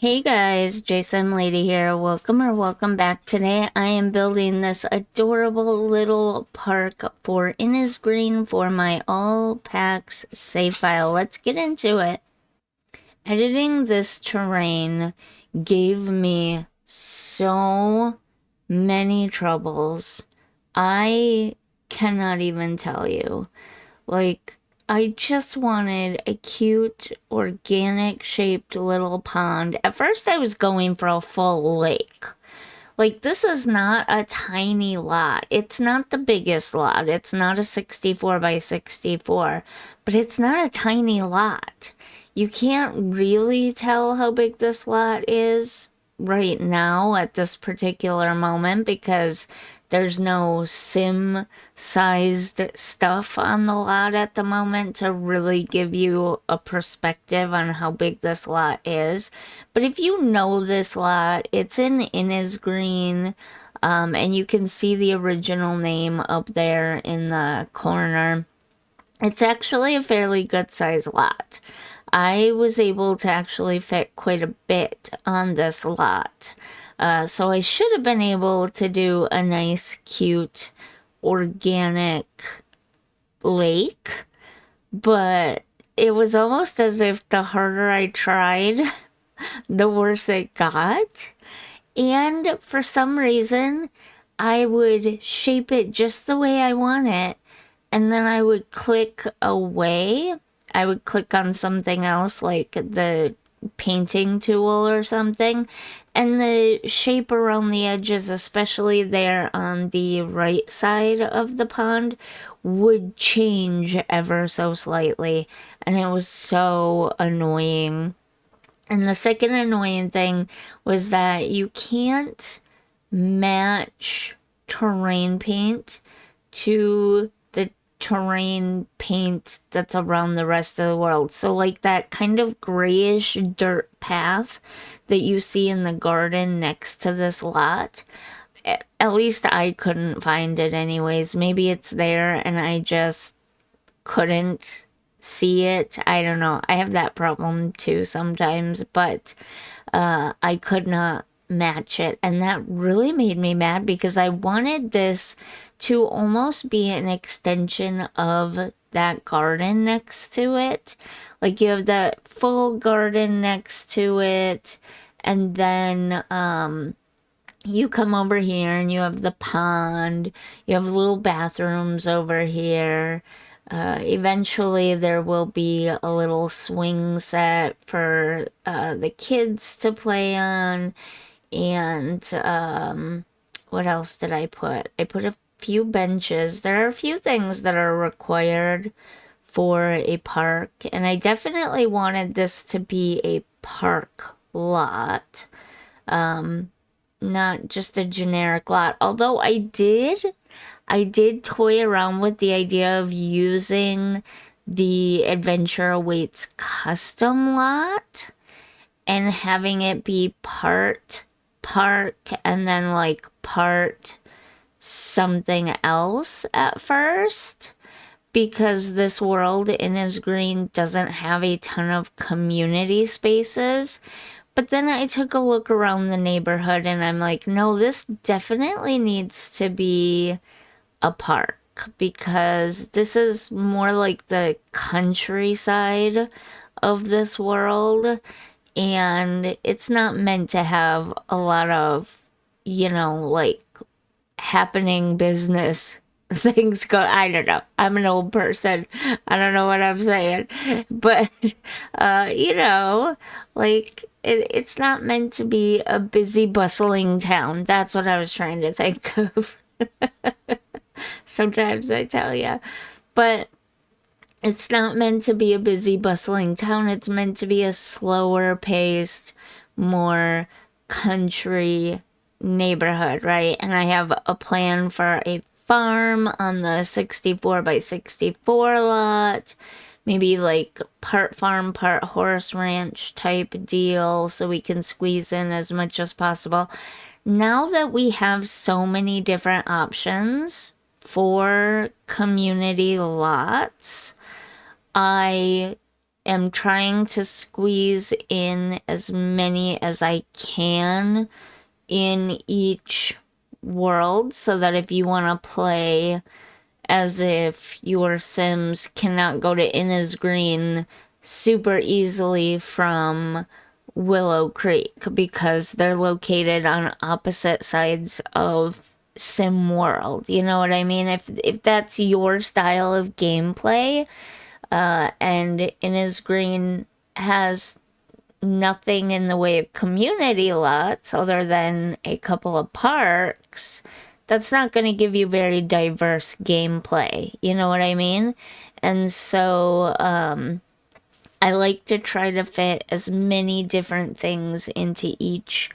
Hey guys, Jason Lady here. Welcome back. Today I am building this adorable little park for Innisgreen for my All Packs save file. Let's get into it. Editing this terrain gave me so many troubles. I cannot even tell you. Like, I just wanted a cute, organic shaped little pond. At first, I was going for a full lake. Like, this is not a tiny lot. It's not the biggest lot. It's not a 64 by 64, but it's not a tiny lot. You can't really tell how big this lot is right now at this particular moment because there's no sim sized stuff on the lot at the moment to really give you a perspective on how big this lot is. But if you know this lot, it's in Innisgreen, and you can see the original name up there in the corner. It's actually a fairly good size lot. I was able to actually fit quite a bit on this lot. So I should have been able to do a nice, cute, organic lake, but it was almost as if the harder I tried, the worse it got. And for some reason, I would shape it just the way I want it, and then I would click away. I would click on something else like the painting tool or something, and the shape around the edges, especially there on the right side of the pond, would change ever so slightly, and it was so annoying. And the second annoying thing was that you can't match terrain paint to the terrain paint that's around the rest of the world. So, like that kind of grayish dirt path that you see in the garden next to this lot, at least I couldn't find it anyways. Maybe it's there and I just couldn't see it. I don't know. I have that problem too sometimes, but I could not match it. And that really made me mad because I wanted this to almost be an extension of that garden next to it. Like you have that full garden next to it, and then you come over here and you have the pond, you have little bathrooms over here. Eventually, there will be a little swing set for the kids to play on. And what else did I put? I put a few benches. There are a few things that are required for a park, and I definitely wanted this to be a park lot, not just a generic lot. Although I did toy around with the idea of using the Adventure Awaits custom lot and having it be part park and then like part something else at first, because this world Innisgreen doesn't have a ton of community spaces. But then I took a look around the neighborhood and I'm like, no, this definitely needs to be a park because this is more like the countryside of this world, and it's not meant to have a lot of, like happening business things go. I don't know. I'm an old person. I don't know what I'm saying. But you know, like it's not meant to be a busy bustling town. That's what I was trying to think of. Sometimes I tell you. But it's not meant to be a busy, bustling town. It's meant to be a slower paced, more country neighborhood, right? And I have a plan for a farm on the 64 by 64 lot. Maybe like part farm, part horse ranch type deal so we can squeeze in as much as possible. Now that we have so many different options for community lots, I am trying to squeeze in as many as I can in each world, so that if you want to play as if your Sims cannot go to Innisgreen super easily from Willow Creek because they're located on opposite sides of Sim World. You know what I mean? If that's your style of gameplay, and Innisgreen has nothing in the way of community lots other than a couple of parks, that's not going to give you very diverse gameplay. You know what I mean? And so I like to try to fit as many different things into each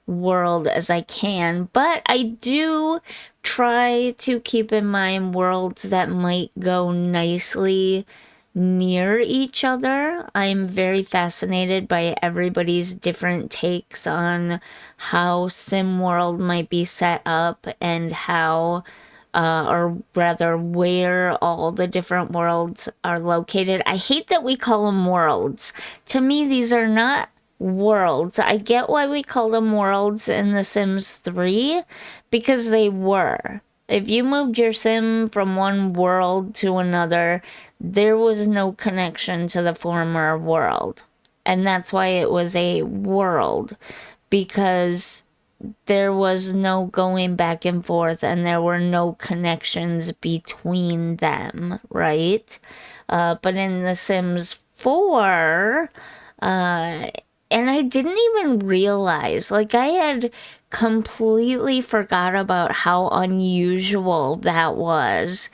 world as I can, but I do try to keep in mind worlds that might go nicely near each other. I'm very fascinated by everybody's different takes on how SimWorld might be set up and how, or rather, where all the different worlds are located. I hate that we call them worlds. To me, these are not worlds. I get why we call them worlds in The Sims 3 because they were. If you moved your sim from one world to another, there was no connection to the former world. And that's why it was a world, because there was no going back and forth and there were no connections between them, right? But in The Sims 4, and I didn't even realize, like, I had completely forgot about how unusual that was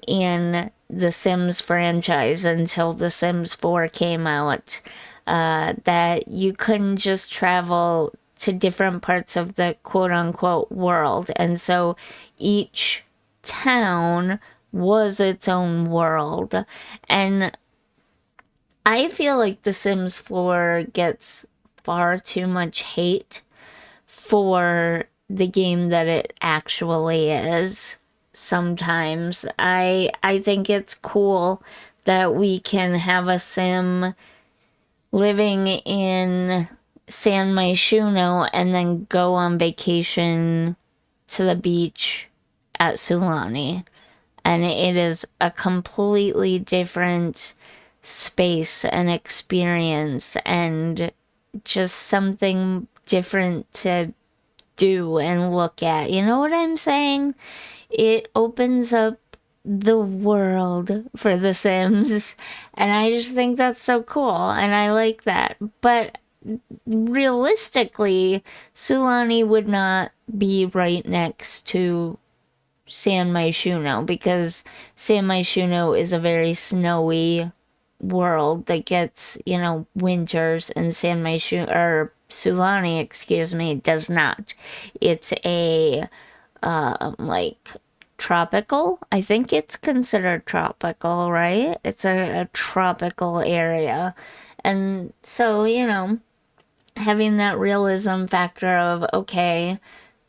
in the Sims franchise until The Sims 4 came out. That you couldn't just travel to different parts of the quote unquote world. And so each town was its own world. And I feel like The Sims 4 gets far too much hate for the game that it actually is. Sometimes I think it's cool that we can have a sim living in San Myshuno and then go on vacation to the beach at Sulani. And it is a completely different space and experience and just something different to do and look at. You know what I'm saying? It opens up the world for The Sims, and I just think that's so cool, and I like that. But realistically, Sulani would not be right next to San Myshuno because San Myshuno is a very snowy world that gets, winters, and San Myshuno, or Sulani, excuse me, does not. It's a, like, tropical. I think it's considered tropical, right? It's a tropical area. And so, having that realism factor of, okay,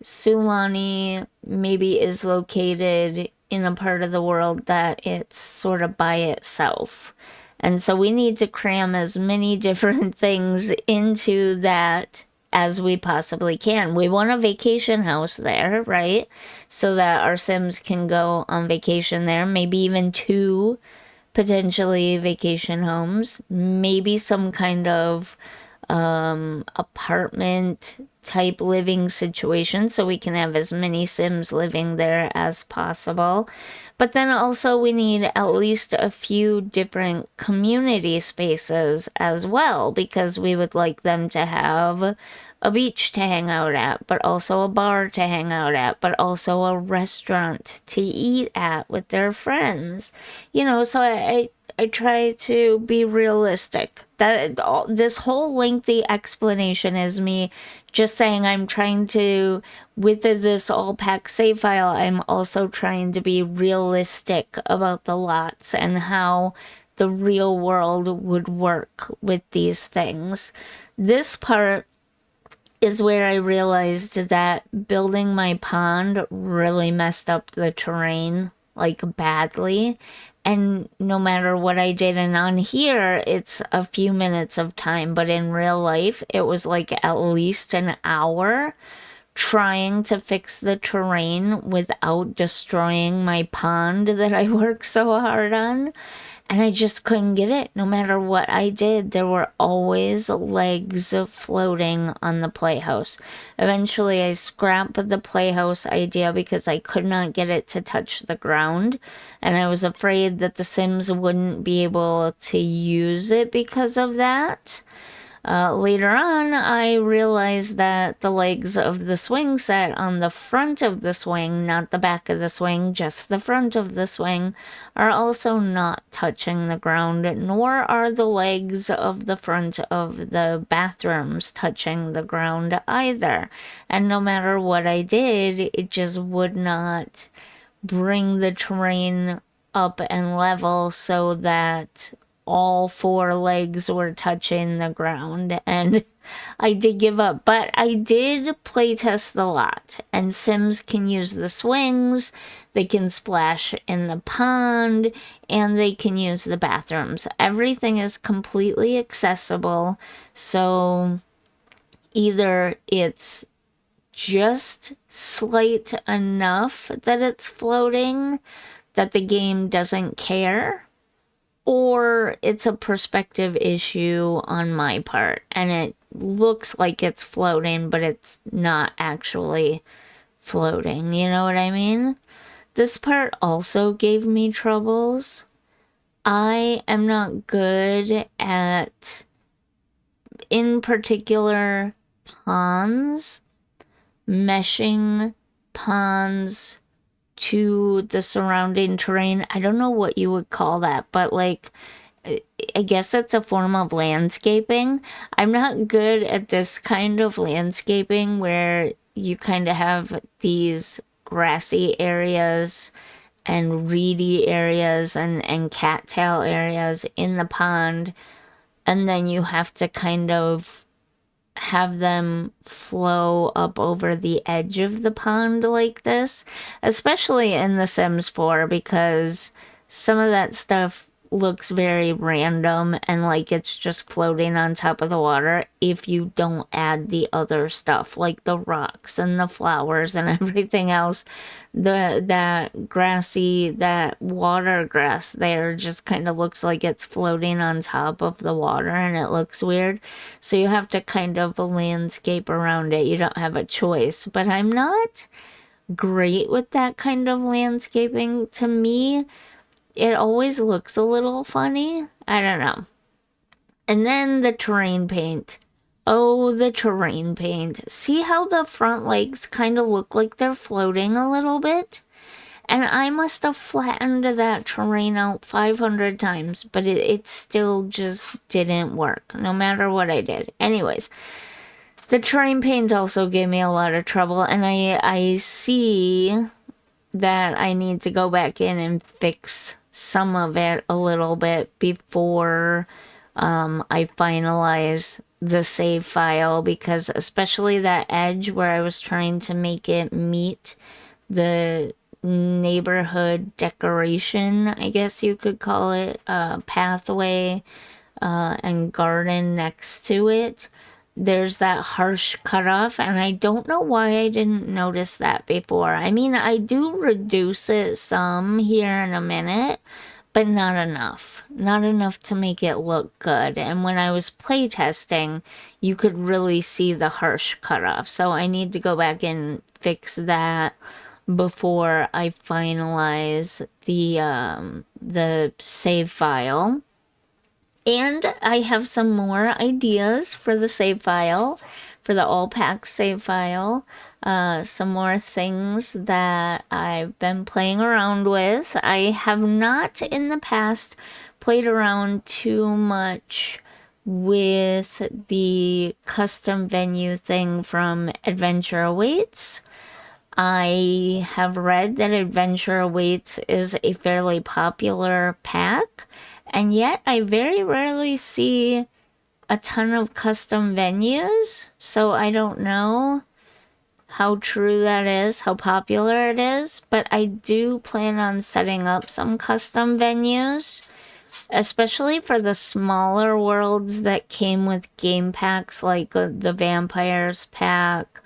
Sulani maybe is located in a part of the world that it's sort of by itself. And so we need to cram as many different things into that as we possibly can. We want a vacation house there, right? So that our Sims can go on vacation there, maybe even two potentially vacation homes, maybe some kind of apartment type living situation so we can have as many Sims living there as possible. But then also we need at least a few different community spaces as well, because we would like them to have a beach to hang out at, but also a bar to hang out at, but also a restaurant to eat at with their friends. So I try to be realistic. This whole lengthy explanation is me just saying I'm trying to, with this all pack save file, I'm also trying to be realistic about the lots and how the real world would work with these things. This part is where I realized that building my pond really messed up the terrain, like, badly, And no matter what I did, and on here, it's a few minutes of time, but in real life, it was like at least an hour trying to fix the terrain without destroying my pond that I worked so hard on. And I just couldn't get it. No matter what I did, there were always legs floating on the playhouse. Eventually, I scrapped the playhouse idea because I could not get it to touch the ground. And I was afraid that the Sims wouldn't be able to use it because of that. Later on, I realized that the legs of the swing set on the front of the swing, not the back of the swing, just the front of the swing, are also not touching the ground, nor are the legs of the front of the bathrooms touching the ground either. And no matter what I did, it just would not bring the terrain up and level so that all four legs were touching the ground, and I did give up. But I did playtest the lot, and Sims can use the swings, they can splash in the pond, and they can use the bathrooms. Everything is completely accessible, so either it's just slight enough that it's floating that the game doesn't care, or it's a perspective issue on my part and it looks like it's floating, but it's not actually floating. You know what I mean? This part also gave me troubles. I am not good at, in particular, ponds, meshing ponds to the surrounding terrain. I don't know what you would call that, but like, I guess it's a form of landscaping. I'm not good at this kind of landscaping where you kind of have these grassy areas and reedy areas and cattail areas in the pond, and then you have to kind of have them flow up over the edge of the pond like this, especially in The Sims 4, because some of that stuff looks very random and like it's just floating on top of the water if you don't add the other stuff like the rocks and the flowers and everything else. That grassy, that water grass there just kind of looks like it's floating on top of the water and it looks weird. So you have to kind of landscape around it. You don't have a choice. But I'm not great with that kind of landscaping. To me, it always looks a little funny. I don't know. And then the terrain paint. Oh, the terrain paint. See how the front legs kind of look like they're floating a little bit? And I must have flattened that terrain out 500 times, but it still just didn't work, no matter what I did. Anyways, the terrain paint also gave me a lot of trouble, and I see that I need to go back in and fix some of it a little bit before I finalize the save file, because especially that edge where I was trying to make it meet the neighborhood decoration, I guess you could call it, pathway and garden next to it. There's that harsh cutoff, and I don't know why I didn't notice that before. I mean, I do reduce it some here in a minute, but not enough. Not enough to make it look good. And when I was playtesting, you could really see the harsh cutoff. So I need to go back and fix that before I finalize the save file. And I have some more ideas for the save file, for the all packs save file. Some more things that I've been playing around with. I have not in the past played around too much with the custom venue thing from Adventure Awaits. I have read that Adventure Awaits is a fairly popular pack, and yet I very rarely see a ton of custom venues, so I don't know. how true that is, how popular it is, but I do plan on setting up some custom venues, especially for the smaller worlds that came with game packs like the Vampires pack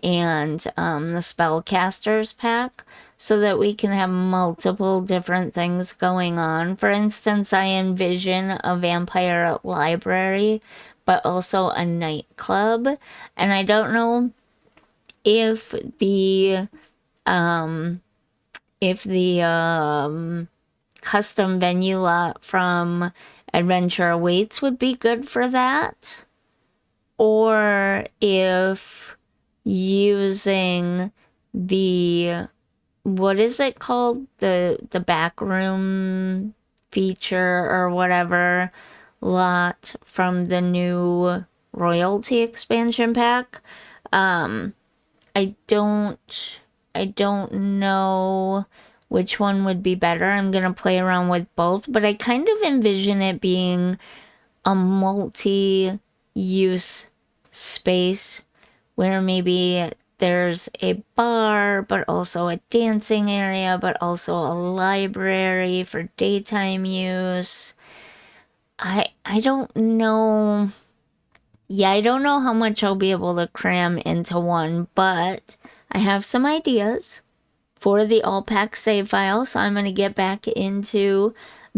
and the Spellcasters pack, so that we can have multiple different things going on. For instance, I envision a vampire library, but also a nightclub, and I don't know if the um custom venue lot from Adventure Awaits would be good for that, or if using the, what is it called, the back room feature or whatever lot from the new royalty expansion pack. I don't know which one would be better. I'm gonna play around with both, but I kind of envision it being a multi-use space where maybe there's a bar, but also a dancing area, but also a library for daytime use. I don't know. Yeah, I don't know how much I'll be able to cram into one, but I have some ideas for the all-pack save file, so I'm going to get back into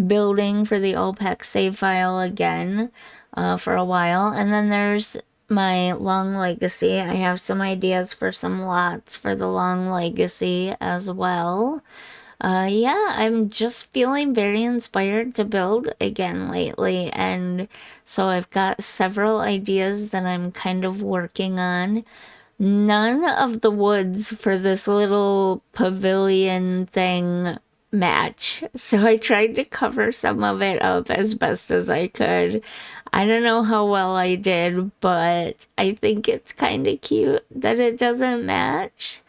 building for the all-pack save file again for a while. And then there's my Long Legacy. I have some ideas for some lots for the Long Legacy as well. Yeah, I'm just feeling very inspired to build again lately, and so I've got several ideas that I'm kind of working on. None of the woods for this little pavilion thing match, so I tried to cover some of it up as best as I could. I don't know how well I did, but I think it's kind of cute that it doesn't match.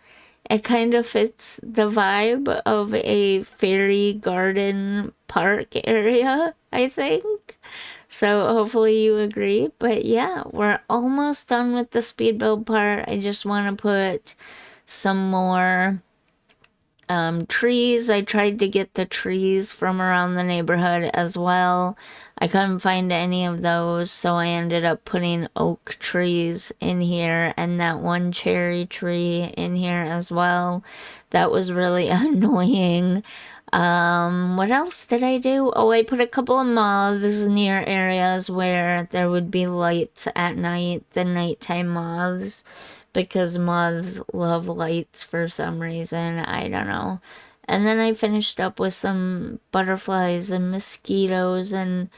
It kind of fits the vibe of a fairy garden park area, I think. So hopefully you agree. But yeah, we're almost done with the speed build part. I just want to put some more trees. I tried to get the trees from around the neighborhood as well. I couldn't find any of those, so I ended up putting oak trees in here and that one cherry tree in here as well. That was really annoying. What else did I do? Oh, I put a couple of moths near areas where there would be lights at night, the nighttime moths, because moths love lights for some reason. I don't know. And then I finished up with some butterflies and mosquitoes and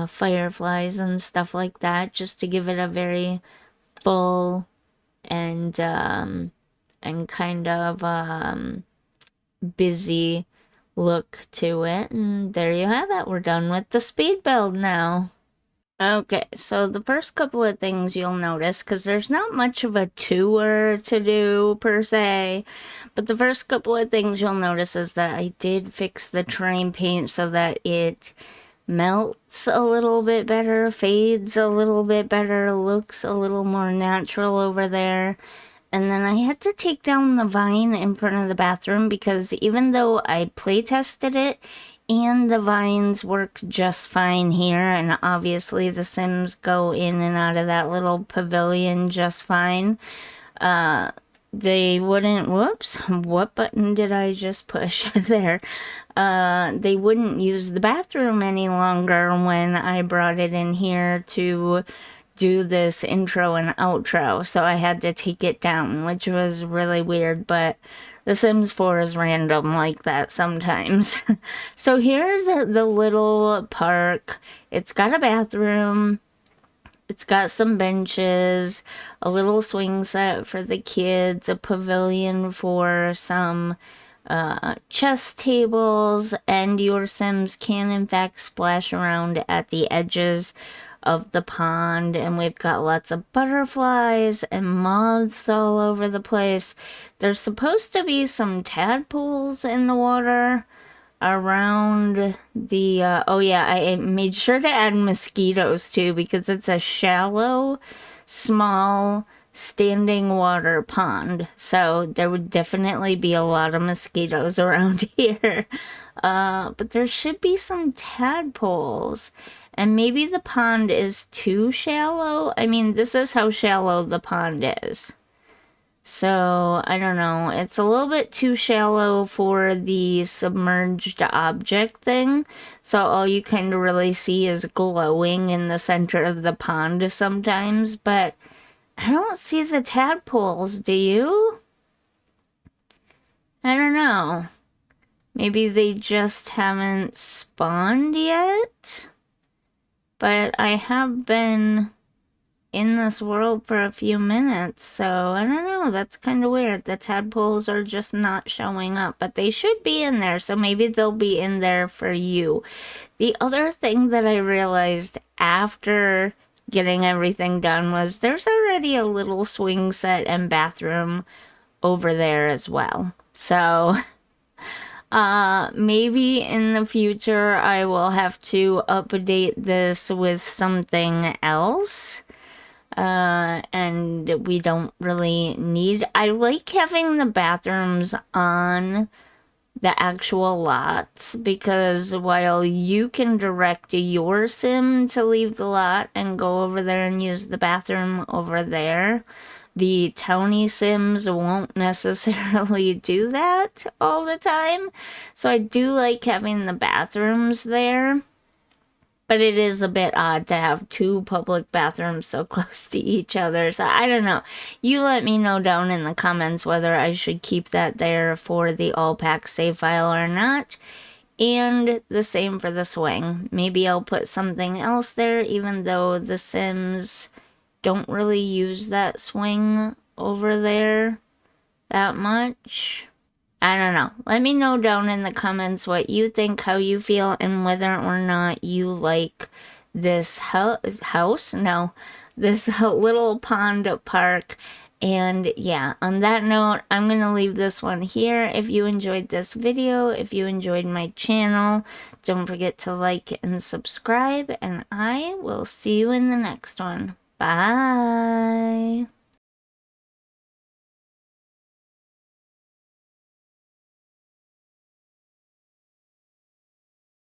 fireflies and stuff like that, just to give it a very full and kind of busy look to it. And there you have it. We're done with the speed build now. Okay, so the first couple of things you'll notice, because there's not much of a tour to do per se, but the first couple of things you'll notice is that I did fix the terrain paint so that it melts a little bit better, fades a little bit better, looks a little more natural over there. And then I had to take down the vine in front of the bathroom because even though I play tested it, and the vines work just fine here, and obviously the Sims go in and out of that little pavilion just fine. They wouldn't, whoops, what button did I just push there? They wouldn't use the bathroom any longer when I brought it in here to do this intro and outro, so I had to take it down, which was really weird, but The Sims 4 is random like that sometimes. So here's the little park. It's got a bathroom. It's got some benches, a little swing set for the kids, a pavilion for some chess tables, and your Sims can in fact splash around at the edges of the pond, and we've got lots of butterflies and moths all over the place. There's supposed to be some tadpoles in the water around the oh yeah, I made sure to add mosquitoes too because it's a shallow, small standing water pond, so there would definitely be a lot of mosquitoes around here. But there should be some tadpoles. And maybe the pond is too shallow. I mean, this is how shallow the pond is. So, I don't know. It's a little bit too shallow for the submerged object thing. So all you kind of really see is glowing in the center of the pond sometimes. But I don't see the tadpoles, do you? I don't know. Maybe they just haven't spawned yet? But I have been in this world for a few minutes, so I don't know, that's kind of weird. The tadpoles are just not showing up, but they should be in there, so maybe they'll be in there for you. The other thing that I realized after getting everything done was there's already a little swing set and bathroom over there as well. So maybe in the future I will have to update this with something else. And we don't really need... I like having the bathrooms on the actual lots, because while you can direct your sim to leave the lot and go over there and use the bathroom over there, the townie sims won't necessarily do that all the time. So I do like having the bathrooms there. But it is a bit odd to have two public bathrooms so close to each other. So I don't know. You let me know down in the comments whether I should keep that there for the all pack save file or not. And the same for the swing. Maybe I'll put something else there, even though the Sims don't really use that swing over there that much. I don't know. Let me know down in the comments what you think, how you feel, and whether or not you like this house. No, this little pond park. And yeah, on that note, I'm going to leave this one here. If you enjoyed this video, if you enjoyed my channel, don't forget to like and subscribe. And I will see you in the next one. Bye.